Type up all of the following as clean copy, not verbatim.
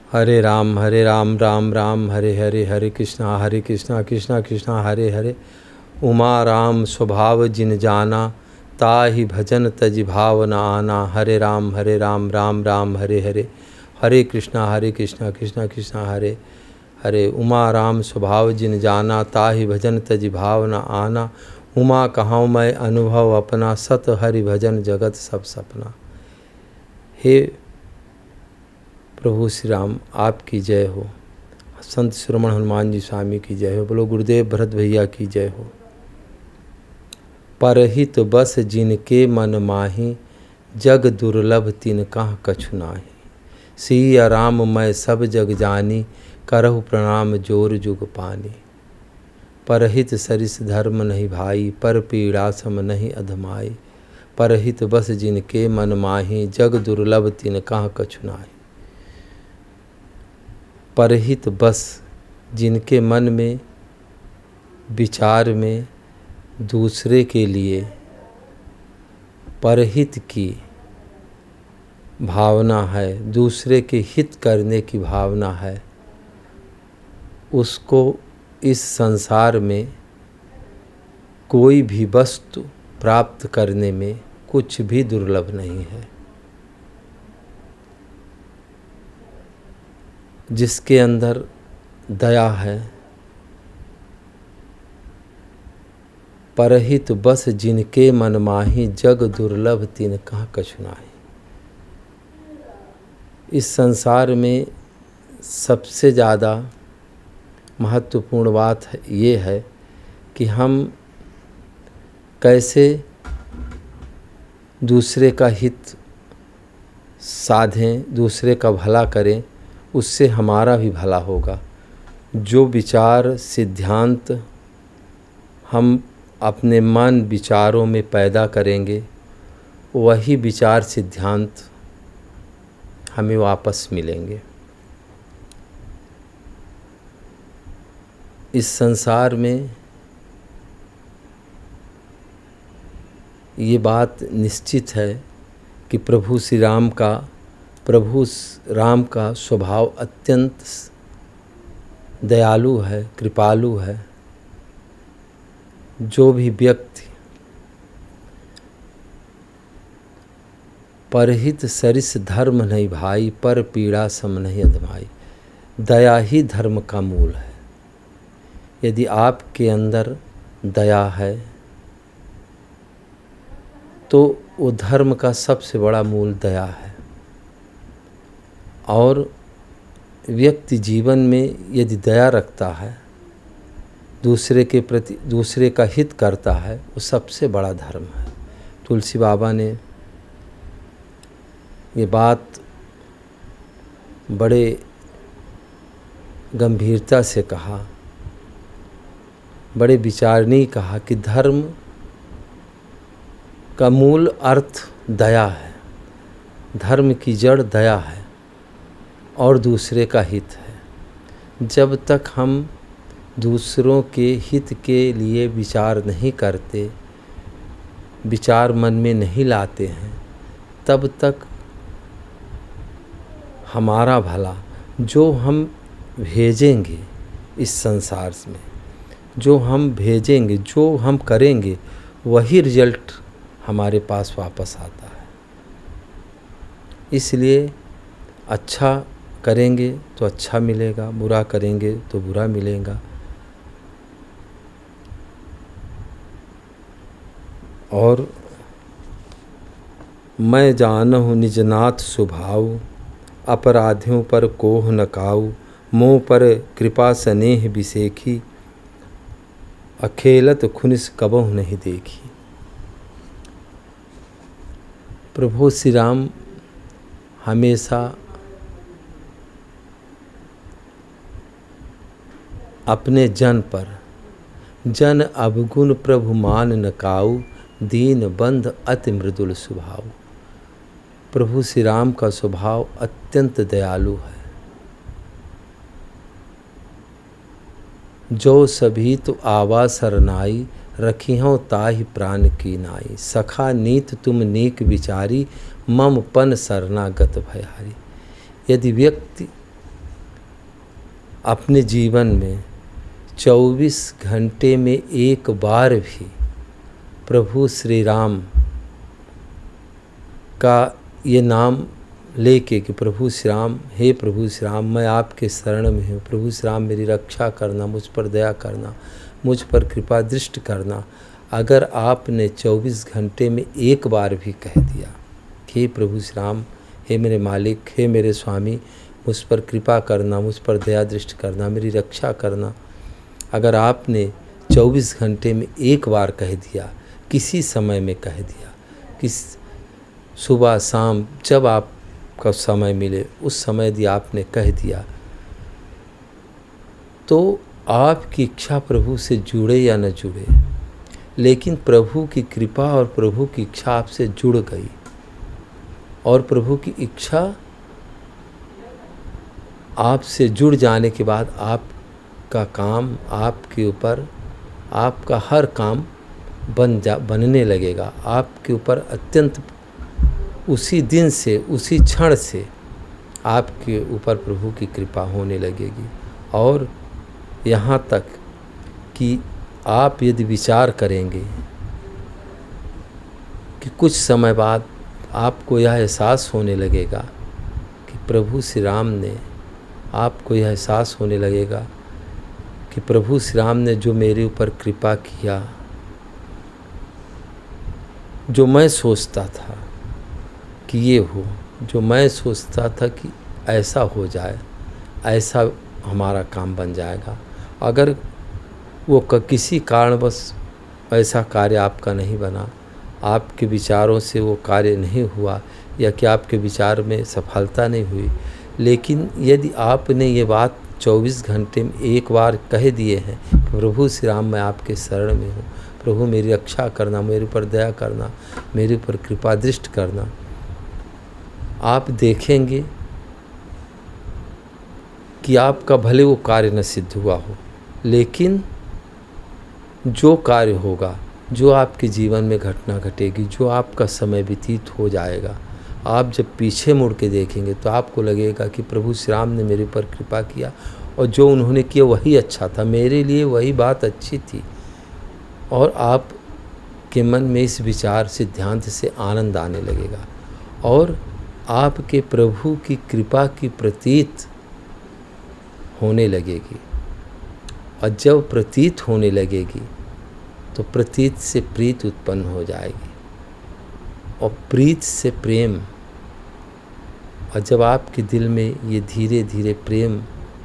हरे राम राम राम हरे हरे, हरे कृष्णा कृष्णा कृष्णा हरे हरे। उमा राम स्वभाव जिन जाना, ताहि भजन तज भाव न आना। हरे राम राम राम हरे हरे, हरे कृष्णा कृष्णा कृष्णा हरे हरे। उमा राम स्वभाव जिन जाना, ताहि भजन तज भाव न आना। उमा कहाँ मैं अनुभव अपना, सत हरि भजन जगत सब सपना। हे प्रभु श्री राम, आपकी जय हो। संत शिरोमणि हनुमान जी स्वामी की जय हो। बोलो गुरुदेव भरत भैया की जय हो। परहित बस जिनके मन माही, जग दुर्लभ तिन कहाँ कछु नाही। सिया राम मैं सब जग जानी, करहु प्रणाम जोर जुग पानी। परहित सरिस धर्म नहीं भाई, पर पीड़ा सम नहीं अधमाई। परहित बस जिनके मन माही, जग दुर्लभ तिन कहाँ कछु नाही। परहित बस जिनके मन में, विचार में दूसरे के लिए परहित की भावना है, दूसरे के हित करने की भावना है, उसको इस संसार में कोई भी वस्तु प्राप्त करने में कुछ भी दुर्लभ नहीं है। जिसके अंदर दया है, परहित बस जिनके मन माही, जग दुर्लभ तिन कहाँ कछु नाही। इस संसार में सबसे ज़्यादा महत्वपूर्ण बात ये है कि हम कैसे दूसरे का हित साधें, दूसरे का भला करें, उससे हमारा भी भला होगा। जो विचार सिद्धांत हम अपने मन विचारों में पैदा करेंगे, वही विचार सिद्धांत हमें वापस मिलेंगे। इस संसार में ये बात निश्चित है कि प्रभु राम का स्वभाव अत्यंत दयालु है, कृपालु है। जो भी व्यक्ति परहित सरिस धर्म नहीं भाई, पर पीड़ा सम नहीं अधमाई। दया ही धर्म का मूल है। यदि आपके अंदर दया है तो वो धर्म का सबसे बड़ा मूल दया है। और व्यक्ति जीवन में यदि दया रखता है, दूसरे के प्रति दूसरे का हित करता है, वो सबसे बड़ा धर्म है। तुलसी बाबा ने ये बात बड़े गंभीरता से कहा, बड़े विचारणीय कहा कि धर्म का मूल अर्थ दया है। धर्म की जड़ दया है और दूसरे का हित है। जब तक हम दूसरों के हित के लिए विचार नहीं करते, विचार मन में नहीं लाते हैं, तब तक हमारा भला, जो हम भेजेंगे इस संसार में, जो हम भेजेंगे, जो हम करेंगे, वही रिजल्ट हमारे पास वापस आता है। इसलिए अच्छा करेंगे तो अच्छा मिलेगा, बुरा करेंगे तो बुरा मिलेगा। और मैं जानहु निज नाथ स्वभाव, अपराधियों पर कोह न काऊ। मोह पर कृपा स्नेह बिसेखी, अखेलत खुनिस कबहु नहीं देखी। प्रभु श्री राम हमेशा अपने जन पर, जन अवगुण प्रभु मान न काऊ, दीन बंध अति मृदुल स्वभाव। प्रभु श्री राम का स्वभाव अत्यंत दयालु है। जो सभी तो आवा सरनाई, रखी हों ताहि प्राण की नाई। सखा नीत तुम नीक विचारी, मम पन शरणागत भयहारी। यदि व्यक्ति अपने जीवन में 24 घंटे में एक बार भी प्रभु श्री राम का ये नाम लेके कि प्रभु श्री राम, हे प्रभु श्री राम, मैं आपके शरण में हूँ, प्रभु श्री राम मेरी रक्षा करना, मुझ पर दया करना, मुझ पर कृपा दृष्टि करना। अगर आपने 24 घंटे में एक बार भी कह दिया कि हे प्रभु श्री राम, हे मेरे मालिक, हे मेरे स्वामी, मुझ पर कृपा करना, मुझ पर दया दृष्टि करना, मेरी रक्षा करना, अगर आपने 24 घंटे में एक बार कह दिया, किसी समय में कह दिया, किस सुबह शाम जब आपका समय मिले उस समय यदि आपने कह दिया, तो आपकी इच्छा प्रभु से जुड़े या न जुड़े, लेकिन प्रभु की कृपा और प्रभु की इच्छा आपसे जुड़ गई, और प्रभु की इच्छा आपसे जुड़ जाने के बाद आपका काम, आपके ऊपर आपका हर काम बनने लगेगा। आपके ऊपर अत्यंत उसी दिन से, उसी क्षण से आपके ऊपर प्रभु की कृपा होने लगेगी। और यहाँ तक कि आप यदि विचार करेंगे कि कुछ समय बाद आपको यह एहसास होने लगेगा कि प्रभु श्री राम ने, आपको यह एहसास होने लगेगा कि प्रभु श्री राम ने जो मेरे ऊपर कृपा किया, जो मैं सोचता था कि ये हो, जो मैं सोचता था कि ऐसा हो जाए, ऐसा हमारा काम बन जाएगा, अगर वो किसी कारणवश ऐसा कार्य आपका नहीं बना, आपके विचारों से वो कार्य नहीं हुआ, या कि आपके विचार में सफलता नहीं हुई, लेकिन यदि आपने ये बात 24 घंटे में एक बार कह दिए हैं कि प्रभु श्री राम मैं आपके शरण में हूँ, प्रभु मेरी रक्षा करना, मेरे ऊपर दया करना, मेरे ऊपर कृपा दृष्टि करना, आप देखेंगे कि आपका भले वो कार्य न सिद्ध हुआ हो, लेकिन जो कार्य होगा, जो आपके जीवन में घटना घटेगी, जो आपका समय व्यतीत हो जाएगा, आप जब पीछे मुड़ के देखेंगे तो आपको लगेगा कि प्रभु श्री राम ने मेरे ऊपर कृपा किया, और जो उन्होंने किया वही अच्छा था, मेरे लिए वही बात अच्छी थी। और आप के मन में इस विचार सिद्धांत से आनंद आने लगेगा, और आपके प्रभु की कृपा की प्रतीत होने लगेगी। और जब प्रतीत होने लगेगी तो प्रतीत से प्रीत उत्पन्न हो जाएगी, और प्रीत से प्रेम। और जब आपके दिल में ये धीरे धीरे प्रेम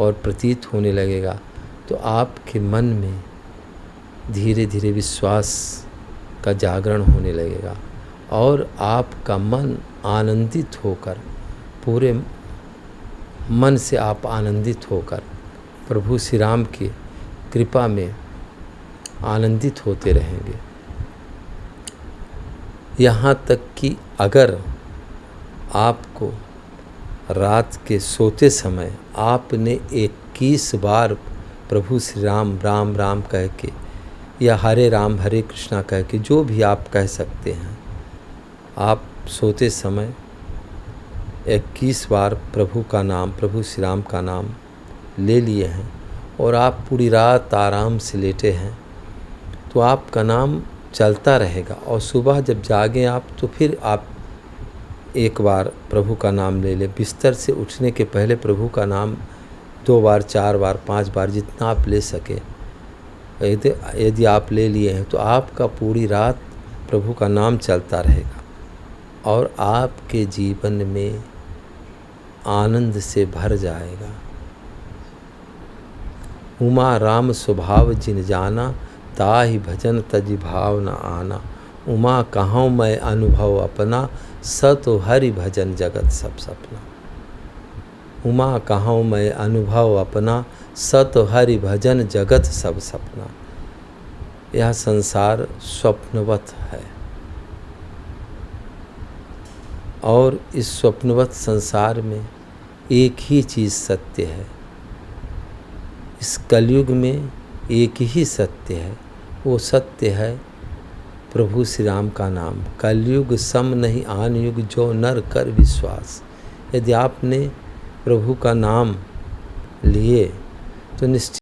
और प्रतीत होने लगेगा तो आपके मन में धीरे धीरे विश्वास का जागरण होने लगेगा, और आपका मन आनंदित होकर, पूरे मन से आप आनंदित होकर प्रभु श्री राम की कृपा में आनंदित होते रहेंगे। यहाँ तक कि अगर आपको रात के सोते समय आपने 21 बार प्रभु श्री राम राम राम कह के, या हरे राम हरे कृष्णा कह के, जो भी आप कह सकते हैं, आप सोते समय 21 बार प्रभु का नाम, प्रभु श्री राम का नाम ले लिए हैं, और आप पूरी रात आराम से लेटे हैं, तो आपका नाम चलता रहेगा। और सुबह जब जागें आप, तो फिर आप एक बार प्रभु का नाम ले लें। बिस्तर से उठने के पहले प्रभु का नाम 2 बार, 4 बार, 5 बार, जितना आप ले सके, यदि आप ले लिए हैं तो आपका पूरी रात प्रभु का नाम चलता रहेगा, और आपके जीवन में आनंद से भर जाएगा। उमा राम स्वभाव जिन जाना, ताहि भजन तजि भाव न आना। उमा कहूँ मैं अनुभव अपना, सतो हरि भजन जगत सब सपना। उमा कहूँ मैं अनुभव अपना, सतो हरि भजन जगत सब सपना। यह संसार स्वप्नवत है, और इस स्वप्नवत संसार में एक ही चीज़ सत्य है। इस कलयुग में एक ही सत्य है, वो सत्य है प्रभु श्री राम का नाम। कलयुग सम नहीं आन युग, जो नर कर विश्वास। यदि आपने प्रभु का नाम लिए तो निश्चित